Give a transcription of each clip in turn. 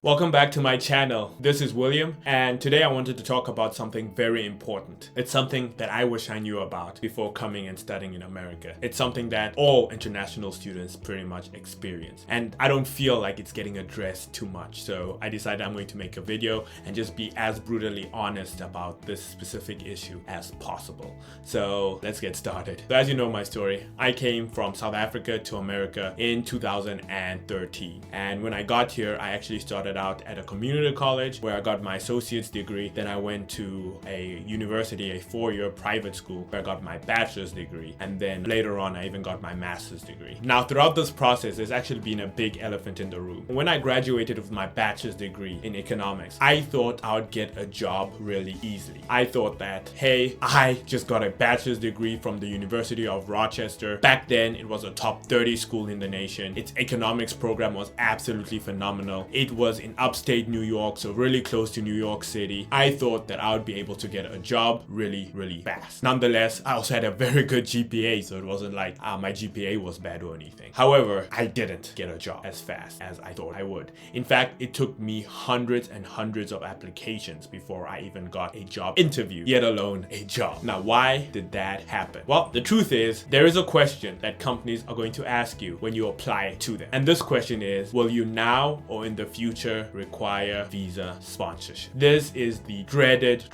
Welcome back to my channel. This is William, and today I wanted to talk about something very important. It's something that I wish I knew about before coming and studying in America. It's something that all international students pretty much experience, and I don't feel like it's getting addressed too much. So I decided I'm going to make a video and just be as brutally honest about this specific issue as possible. So let's get started. So as you know my story, I came from South Africa to America in 2013, and when I got here I actually started out at a community college where I got my associate's degree. Then I went to a university, a 4-year private school, where I got my bachelor's degree, and then later on I even got my master's degree. Now throughout this process there's actually been a big elephant in the room. When I graduated with my bachelor's degree in economics, I thought I would get a job really easily. I thought that, hey, I just got a bachelor's degree from the University of Rochester. Back then it was a top 30 school in the nation. Its economics program was absolutely phenomenal. It was in upstate New York, so really close to New York City. I thought that I would be able to get a job really fast. Nonetheless, I also had a very good GPA, so it wasn't like my GPA was bad or anything. However, I didn't get a job as fast as I thought I would. In fact, it took me hundreds and hundreds of applications before I even got a job interview, yet alone a job. Now, why did that happen? Well, the truth is, there is a question that companies are going to ask you when you apply to them. And this question is, will you now or in the future require visa sponsorship? This is the dreaded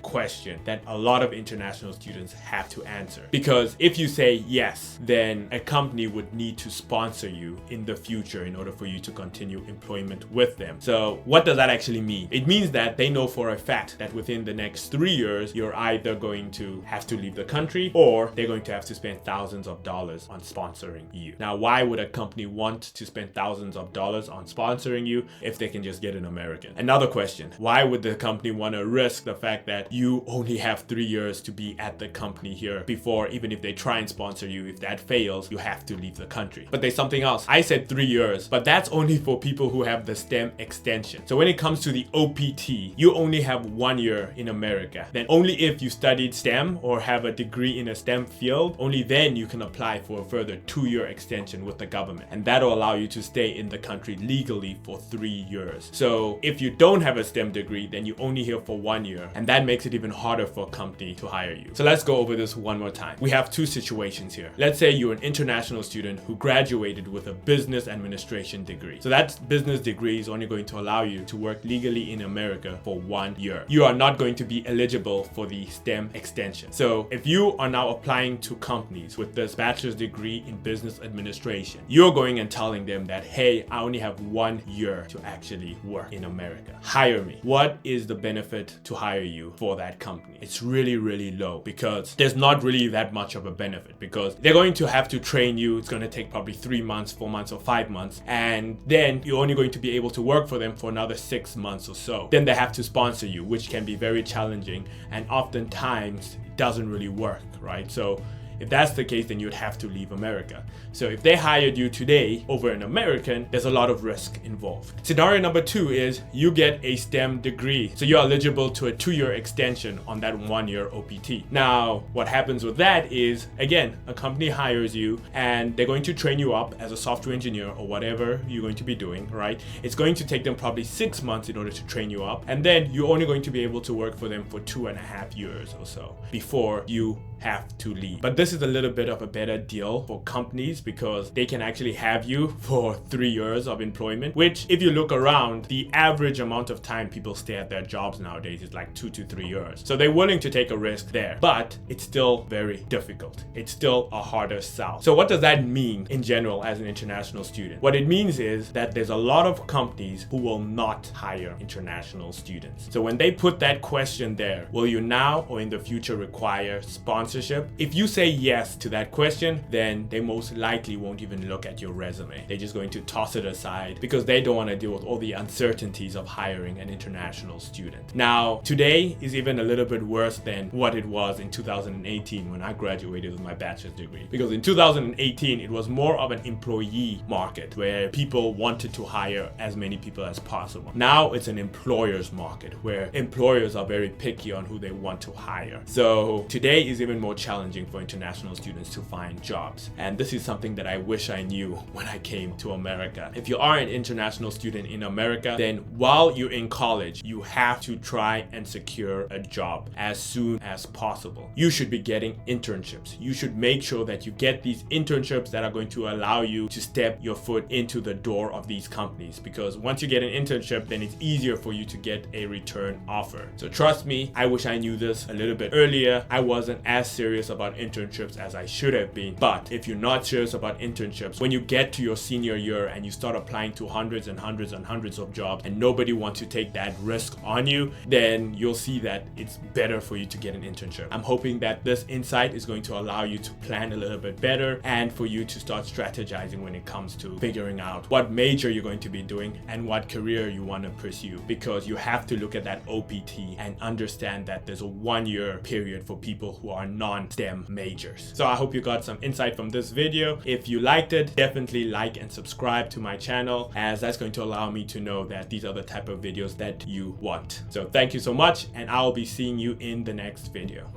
question that a lot of international students have to answer. Because if you say yes, then a company would need to sponsor you in the future in order for you to continue employment with them. So what does that actually mean? It means that they know for a fact that within the next 3 years, you're either going to have to leave the country or they're going to have to spend thousands of dollars on sponsoring you. Now, why would a company want to spend thousands of dollars on sponsoring you if they can just get an American? Another question, why would the company want to risk the fact that you only have 3 years to be at the company here before, even if they try and sponsor you, if that fails, you have to leave the country? But there's something else. I said 3 years, but that's only for people who have the STEM extension. So when it comes to the OPT, you only have 1 year in America. Then only if you studied STEM or have a degree in a STEM field, only then you can apply for a further 2-year extension with the government. And that'll allow you to stay in the country legally for 3 years. So if you don't have a STEM degree, then you're only here for 1 year. And that makes it even harder for a company to hire you. So let's go over this one more time. We have two situations here. Let's say you're an international student who graduated with a business administration degree. So that business degree is only going to allow you to work legally in America for 1 year. You are not going to be eligible for the STEM extension. So if you are now applying to companies with this bachelor's degree in business administration, you're going and telling them that, hey, I only have 1 year to actually work in America. Hire me. What is the benefit to hire you for that company? It's really low, because there's not really that much of a benefit, because they're going to have to train you. It's going to take probably 3 months, 4 months, or 5 months, and then you're only going to be able to work for them for another 6 months or so. Then they have to sponsor you, which can be very challenging and oftentimes doesn't really work, right? So if that's the case, then you'd have to leave America. So if they hired you today over an American, there's a lot of risk involved. Scenario number 2 is you get a STEM degree. So you're eligible to a 2-year extension on that 1-year OPT. Now, what happens with that is, again, a company hires you and they're going to train you up as a software engineer or whatever you're going to be doing, right? It's going to take them probably 6 months in order to train you up. And then you're only going to be able to work for them for 2.5 years or so before you have to leave. But this is a little bit of a better deal for companies because they can actually have you for 3 years of employment, which if you look around, the average amount of time people stay at their jobs nowadays is like 2 to 3 years. So they're willing to take a risk there, but it's still very difficult. It's still a harder sell. So what does that mean in general as an international student? What it means is that there's a lot of companies who will not hire international students. So when they put that question there, will you now or in the future require sponsorship? If you say yes to that question, then they most likely won't even look at your resume. They're just going to toss it aside because they don't want to deal with all the uncertainties of hiring an international student. Now, today is even a little bit worse than what it was in 2018 when I graduated with my bachelor's degree. Because in 2018, it was more of an employee market where people wanted to hire as many people as possible. Now it's an employer's market where employers are very picky on who they want to hire. So today is even more challenging for international international students to find jobs. And this is something that I wish I knew when I came to America. If you are an international student in America, then while you're in college, you have to try and secure a job as soon as possible. You should be getting internships. You should make sure that you get these internships that are going to allow you to step your foot into the door of these companies, because once you get an internship, then it's easier for you to get a return offer. So trust me, I wish I knew this a little bit earlier. I wasn't as serious about internships as I should have been. But if you're not serious about internships, when you get to your senior year and you start applying to hundreds and hundreds and hundreds of jobs and nobody wants to take that risk on you, then you'll see that it's better for you to get an internship. I'm hoping that this insight is going to allow you to plan a little bit better and for you to start strategizing when it comes to figuring out what major you're going to be doing and what career you want to pursue, because you have to look at that OPT and understand that there's a 1-year period for people who are non-STEM majors. So I hope you got some insight from this video. If you liked it, definitely like and subscribe to my channel, as that's going to allow me to know that these are the type of videos that you want. So thank you so much, and I'll be seeing you in the next video.